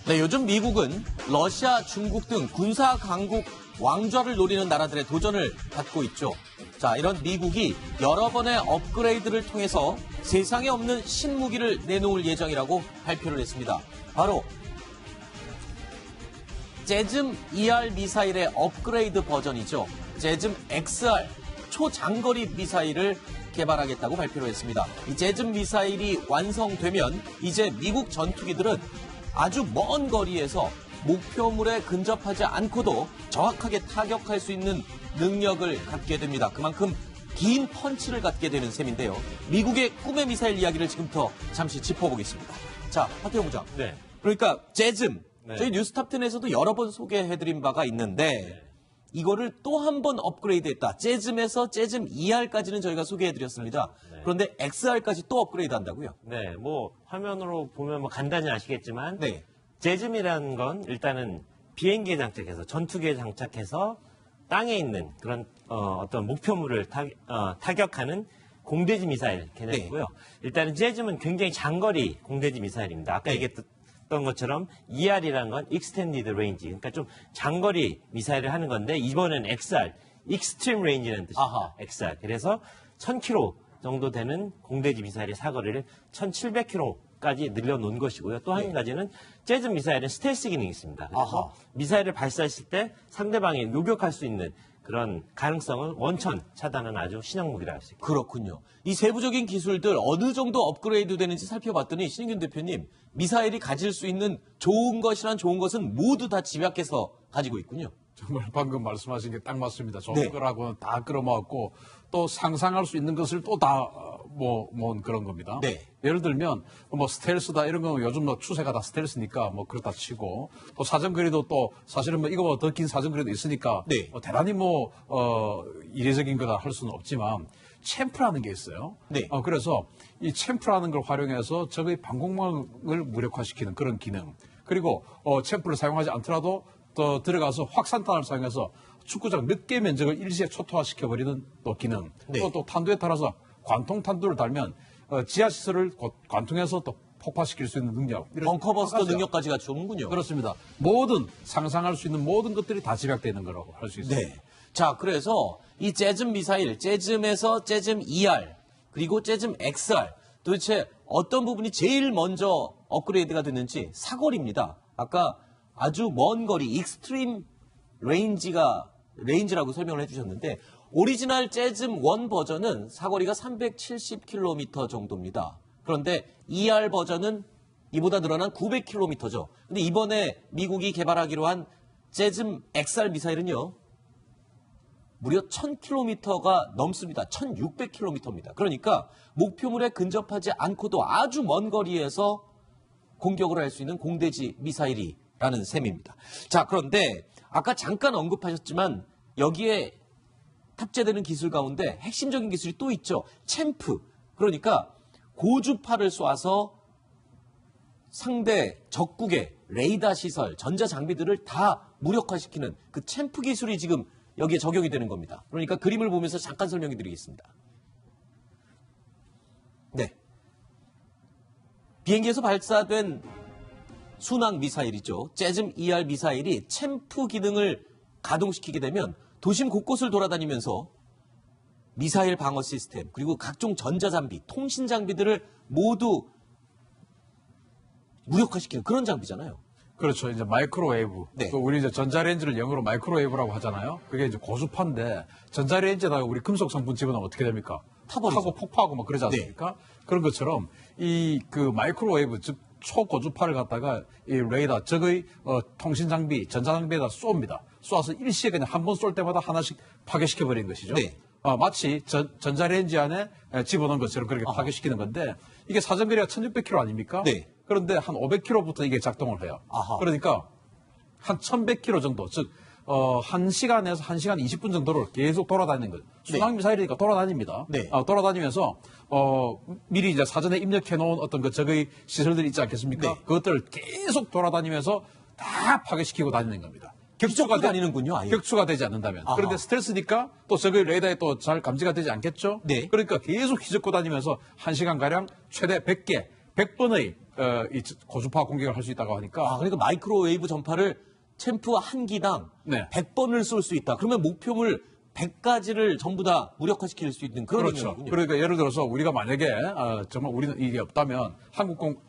네, 요즘 미국은 러시아, 중국 등 군사 강국 왕좌를 노리는 나라들의 도전을 받고 있죠. 자, 이런 미국이 여러 번의 업그레이드를 통해서 세상에 없는 신무기를 내놓을 예정이라고 발표를 했습니다. 바로 재즘 ER 미사일의 업그레이드 버전이죠. 재즘 XR 초장거리 미사일을 개발하겠다고 발표를 했습니다. 이 재즘 미사일이 완성되면 이제 미국 전투기들은 아주 먼 거리에서 목표물에 근접하지 않고도 정확하게 타격할 수 있는 능력을 갖게 됩니다. 그만큼 긴 펀치를 갖게 되는 셈인데요. 미국의 꿈의 미사일 이야기를 지금부터 잠시 짚어보겠습니다. 자, 하태용 부장. 네. 그러니까 재즘. 네. 저희 뉴스탑10에서도 여러 번 소개해드린 바가 있는데 이거를 또 한 번 업그레이드했다. 재즘에서 재즘 ER까지는 저희가 소개해드렸습니다. 네. 그런데 XR까지 또 업그레이드한다고요? 네, 뭐 화면으로 보면 뭐 간단히 아시겠지만 네. 재즘이라는 건 일단은 비행기에 장착해서 전투기에 장착해서 땅에 있는 그런 어떤 목표물을 타격하는 공대지 미사일 개념이고요. 네. 일단은 재즘은 굉장히 장거리 공대지 미사일입니다. 아까 네. 얘기했던 것처럼 ER이라는 건 Extended Range, 그러니까 좀 장거리 미사일을 하는 건데 이번엔 XR, Extreme Range라는 뜻입니다. 아하. XR. 그래서 1000km 정도 되는 공대지 미사일의 사거리를 1700km까지 늘려놓은 것이고요. 또 한 네. 가지는 재즈 미사일은 스텔스 기능이 있습니다. 그래서 아하. 미사일을 발사했을 때 상대방이 요격할 수 있는 그런 가능성을 원천 차단하는 아주 신형 무기라 할 수 있습니다. 그렇군요. 이 세부적인 기술들 어느 정도 업그레이드 되는지 살펴봤더니 신인균 대표님, 미사일이 가질 수 있는 좋은 것이란 좋은 것은 모두 다 집약해서 가지고 있군요. 정말 방금 말씀하신 게 딱 맞습니다. 좋은 네. 거라고는 다 끌어모았고 또 상상할 수 있는 것을 또 다 모은 그런 겁니다. 네. 예를 들면 뭐 스텔스다 이런 거 요즘 뭐 추세가 다 스텔스니까 뭐 그렇다 치고 또 사정거리도 또 사실은 뭐 이거보다 더 긴 사정거리도 있으니까 네. 뭐 대단히 뭐 이례적인 거다 할 수는 없지만 챔프라는 게 있어요. 네. 그래서 이 챔프라는 걸 활용해서 적의 방공망을 무력화시키는 그런 기능. 그리고 챔프를 사용하지 않더라도 또 들어가서 확산탄을 사용해서 축구장 몇 개 면적을 일시에 초토화시켜버리는 또 기능. 네. 또 탄두에 따라서 관통탄두를 달면 지하시설을 관통해서 또 폭파시킬 수 있는 능력. 벙커버스터 능력까지 갖추는군요. 그렇습니다. 모든 상상할 수 있는 모든 것들이 다 집약되어 있는 거라고 할 수 있습니다. 네. 자, 그래서 이 재즘 미사일, 재즘에서 재즘 ER, 그리고 재즘 XR, 도대체 어떤 부분이 제일 먼저 업그레이드가 됐는지 사거리입니다. 아까 아주 먼 거리, 익스트림 레인지라고 설명을 해주셨는데, 오리지널 재즘 1 버전은 사거리가 370km 정도입니다. 그런데 ER 버전은 이보다 늘어난 900km죠. 근데 이번에 미국이 개발하기로 한 재즘 XR 미사일은요, 무려 1000km가 넘습니다. 1600km입니다. 그러니까 목표물에 근접하지 않고도 아주 먼 거리에서 공격을 할 수 있는 공대지 미사일이라는 셈입니다. 자, 그런데 아까 잠깐 언급하셨지만 여기에 탑재되는 기술 가운데 핵심적인 기술이 또 있죠. 챔프. 그러니까 고주파를 쏴서 상대 적국의 레이더 시설, 전자 장비들을 다 무력화시키는 그 챔프 기술이 지금 여기에 적용이 되는 겁니다. 그러니까 그림을 보면서 잠깐 설명해 드리겠습니다. 네. 비행기에서 발사된 순항 미사일이죠. 재즘 ER 미사일이 챔프 기능을 가동시키게 되면 도심 곳곳을 돌아다니면서 미사일 방어 시스템, 그리고 각종 전자장비, 통신 장비들을 모두 무력화시키는 그런 장비잖아요. 그렇죠. 이제 마이크로웨이브. 네. 우리 이제 전자레인지를 영어로 마이크로웨이브라고 하잖아요. 그게 이제 고주파인데 전자레인지에다가 우리 금속 성분 집어넣으면 어떻게 됩니까? 타버리죠. 타고 폭파하고 막 그러지 않습니까? 그런 것처럼 이 그 마이크로웨이브 즉 초고주파를 갖다가 이 레이더 적의 통신 장비, 전자 장비에다 쏩니다. 쏴서 일시에 그냥 한 번 쏠 때마다 하나씩 파괴시켜 버리는 것이죠. 네. 마치 전자레인지 안에 집어넣은 것처럼 그렇게 파괴시키는 건데 이게 사정거리가 1600km 아닙니까? 네. 그런데 한 500km부터 이게 작동을 해요. 아하. 그러니까 한 1100km 정도, 즉 1시간에서 1시간 20분 정도를 계속 돌아다니는 거죠. 순항 미사일이니까 돌아다닙니다. 네. 돌아다니면서 미리 이제 사전에 입력해 놓은 어떤 그 적의 시설들이 있지 않겠습니까? 네. 그것들을 계속 돌아다니면서 다 파괴시키고 다니는 겁니다. 격추가 다니는군요, 아예. 격추가 되지 않는다면. 아하. 그런데 스텔스니까 또 적의 레이더에 또 잘 감지가 되지 않겠죠? 네. 그러니까 계속 휘젓고 다니면서 1시간가량 최대 100개, 100번의 이 고주파 공격을 할 수 있다고 하니까 그러니까 마이크로웨이브 전파를 챔프 한 기당 네. 100번을 쏠 수 있다. 그러면 목표물 100가지를 전부 다 무력화시킬 수 있는 그런 그렇죠. 능력이군요. 그러니까 예를 들어서 우리가 만약에 정말 우리는 이게 없다면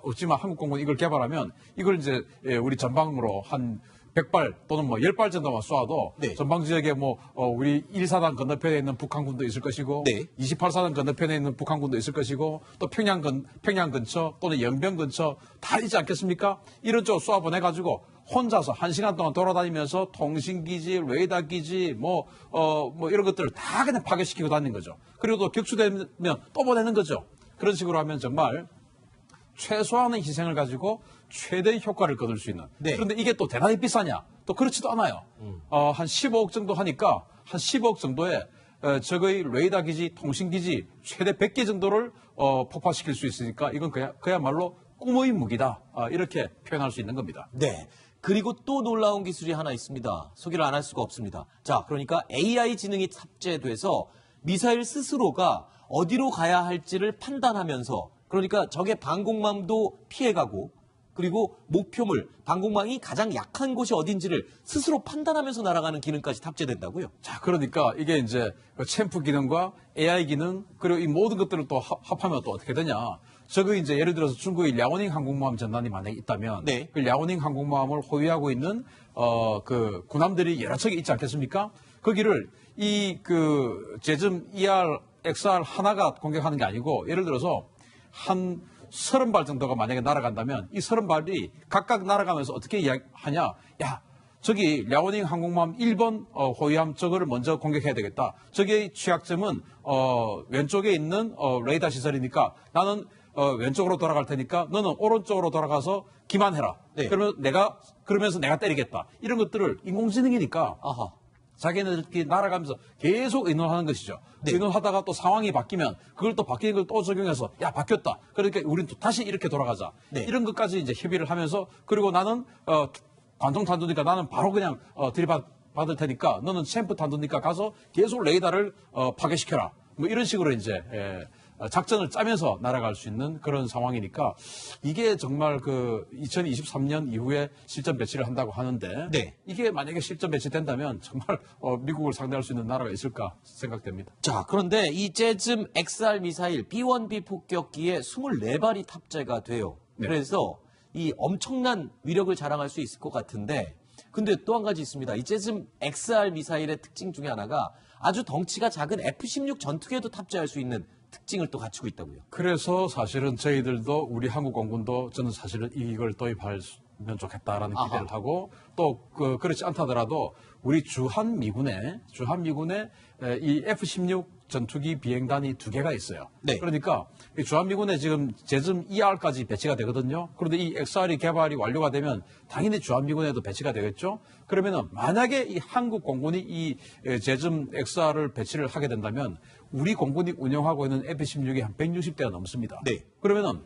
없지만 한국공군이 이걸 개발하면 이걸 이제 우리 전방으로 한 100발 또는 뭐 10발 정도만 쏘아도 네. 전방 지역에 우리 1사단 건너편에 있는 북한군도 있을 것이고 네. 28사단 건너편에 있는 북한군도 있을 것이고 또 평양 근처 또는 영병 근처 다 있지 않겠습니까? 이런 쪽 쏘아보내가지고 혼자서 1시간 동안 돌아다니면서 통신기지, 레이더기지, 이런 것들을 다 그냥 파괴시키고 다니는 거죠. 그리고 또 격추되면 또 보내는 거죠. 그런 식으로 하면 정말 최소한의 희생을 가지고 최대의 효과를 거둘 수 있는. 네. 그런데 이게 또 대단히 비싸냐? 또 그렇지도 않아요. 한 15억 정도 하니까 한 15억 정도에 적의 레이더 기지, 통신 기지 최대 100개 정도를 폭파시킬 수 있으니까 이건 그야말로 꿈의 무기다. 이렇게 표현할 수 있는 겁니다. 네. 그리고 또 놀라운 기술이 하나 있습니다. 소개를 안 할 수가 없습니다. 자, 그러니까 AI 지능이 탑재돼서 미사일 스스로가 어디로 가야 할지를 판단하면서 그러니까 적의 방공망도 피해가고 그리고 목표물, 방공망이 가장 약한 곳이 어딘지를 스스로 판단하면서 날아가는 기능까지 탑재된다고요? 자, 그러니까 이게 이제 챔프 기능과 AI 기능 그리고 이 모든 것들을 또 합하면 또 어떻게 되냐? 저거 이제 예를 들어서 중국의 랴오닝 항공모함 전단이 만약에 있다면 네. 그 랴오닝 항공모함을 호위하고 있는 그 군함들이 여러 척이 있지 않겠습니까? 거기를 제즘 ER, XR 하나가 공격하는 게 아니고 예를 들어서 한 30발 정도가 만약에 날아간다면 이 30발이 각각 날아가면서 어떻게 이야기하냐? 야, 저기 랴오닝 항공모함 1번 호위함 저거를 먼저 공격해야 되겠다. 저기의 취약점은 왼쪽에 있는 레이더 시설이니까 나는 왼쪽으로 돌아갈 테니까 너는 오른쪽으로 돌아가서 기만해라. 네. 그러면서 내가 때리겠다. 이런 것들을 인공지능이니까 아하. 자기네들끼리 날아가면서 계속 의논하는 것이죠. 네. 의논하다가 또 상황이 바뀌면 그걸 또 바뀌는 걸 또 적용해서 야 바뀌었다. 그러니까 우리는 또 다시 이렇게 돌아가자. 네. 이런 것까지 이제 협의를 하면서 그리고 나는 관통 탄두니까 나는 바로 그냥 들이받을 테니까 너는 챔프 탄두니까 가서 계속 레이더를 파괴시켜라. 뭐 이런 식으로 이제 작전을 짜면서 날아갈 수 있는 그런 상황이니까 이게 정말 2023년 이후에 실전 배치를 한다고 하는데 네. 이게 만약에 실전 배치된다면 정말 미국을 상대할 수 있는 나라가 있을까 생각됩니다. 자, 그런데 이 재즘 XR 미사일 B1B 폭격기에 24발이 탑재가 돼요. 네. 그래서 이 엄청난 위력을 자랑할 수 있을 것 같은데 근데 또 한 가지 있습니다. 이 재즘 XR 미사일의 특징 중에 하나가 아주 덩치가 작은 F-16 전투기에도 탑재할 수 있는 특징을 또 갖추고 있다고요. 그래서 사실은 저희들도 우리 한국 공군도 저는 사실은 이걸 도입하면 좋겠다라는 아하. 기대를 하고 또 그렇지 않다더라도 우리 주한미군에 이 F-16 전투기 비행단이 2개가 있어요. 네. 그러니까 이 주한미군에 지금 제즘 ER까지 배치가 되거든요. 그런데 이 XR이 개발이 완료가 되면 당연히 주한미군에도 배치가 되겠죠. 그러면은 만약에 이 한국 공군이 이 제즘 XR을 배치를 하게 된다면 우리 공군이 운영하고 있는 F-16이 한 160대가 넘습니다. 네. 그러면은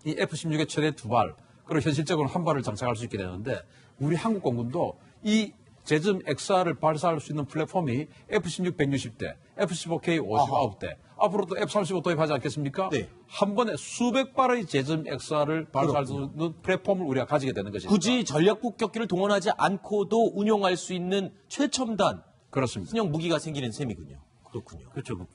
이 F-16의 최대 2발, 그리고 현실적으로 한 발을 장착할 수 있게 되는데 우리 한국 공군도 이 제즘 XR을 발사할 수 있는 플랫폼이 F-16 160대, F-15K 59대, 앞으로도 F-35 도입하지 않겠습니까? 네. 한 번에 수백 발의 제즘 XR을 발사할 수 있는 플랫폼을 우리가 가지게 되는 것이죠. 굳이 전략 폭격기를 동원하지 않고도 운용할 수 있는 최첨단 그렇습니다. 신형 무기가 생기는 셈이군요. 그렇군요. 그렇죠.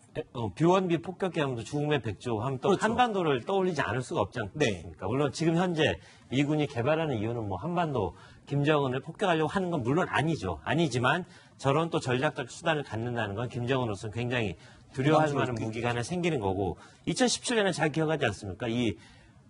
B1B 폭격기 하면 중국의 백조 하면 또 그렇죠. 한반도를 떠올리지 않을 수가 없지 않습니까? 네. 물론 지금 현재 미군이 개발하는 이유는 뭐 한반도 김정은을 폭격하려고 하는 건 물론 아니죠. 아니지만 저런 또 전략적 수단을 갖는다는 건 김정은으로서는 굉장히 두려워할 만한 무기가 하나 생기는 거고 2017년에 잘 기억하지 않습니까? 이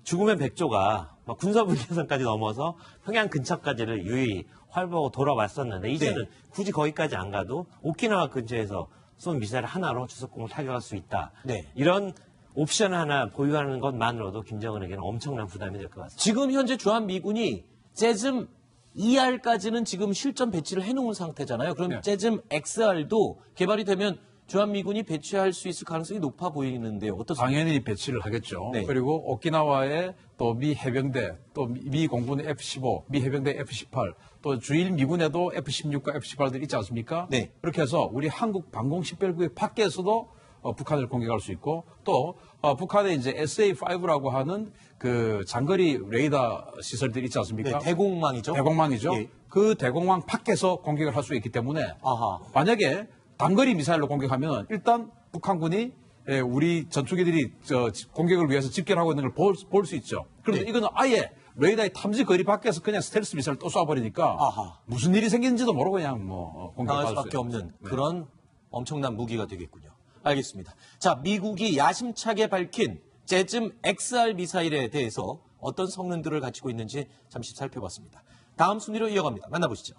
죽음의 백조가 막 군사분계선까지 넘어서 평양 근처까지를 유유히 활보하고 돌아왔었는데 이제는 네. 굳이 거기까지 안 가도 오키나와 근처에서 쏜 미사일 하나로 주석공을 타격할 수 있다. 네. 이런 옵션 하나 보유하는 것만으로도 김정은에게는 엄청난 부담이 될 것 같습니다. 지금 현재 주한미군이 재즘 ER까지는 지금 실전 배치를 해놓은 상태잖아요. 그럼 네. 재즘 XR도 개발이 되면 주한미군이 배치할 수 있을 가능성이 높아 보이는데요. 어떻습니까? 당연히 배치를 하겠죠. 네. 그리고 오키나와의 또 미 해병대, 또 미 공군의 F-15, 미 해병대 F-18, 또 주일 미군에도 F-16과 F-18들이 있지 않습니까? 네. 그렇게 해서 우리 한국 방공 식별구역 밖에서도 북한을 공격할 수 있고 또 북한의 이제 SA5라고 하는 그 장거리 레이더 시설들이 있지 않습니까? 네, 대공망이죠. 대공망이죠. 예. 그 대공망 밖에서 공격을 할 수 있기 때문에 아하. 만약에 단거리 미사일로 공격하면 일단 북한군이 우리 전투기들이 공격을 위해서 집결하고 있는 걸 볼 수 있죠. 그런데 네. 이거는 아예 레이더의 탐지 거리 밖에서 그냥 스텔스 미사일을 또 쏴버리니까 아하. 무슨 일이 생기는지도 모르고 그냥 뭐 당할 공격할 수밖에 수 없는 그런 엄청난 무기가 되겠군요. 알겠습니다. 자, 미국이 야심차게 밝힌 재즘 XR 미사일에 대해서 어떤 성능들을 갖추고 있는지 잠시 살펴봤습니다. 다음 순위로 이어갑니다. 만나보시죠.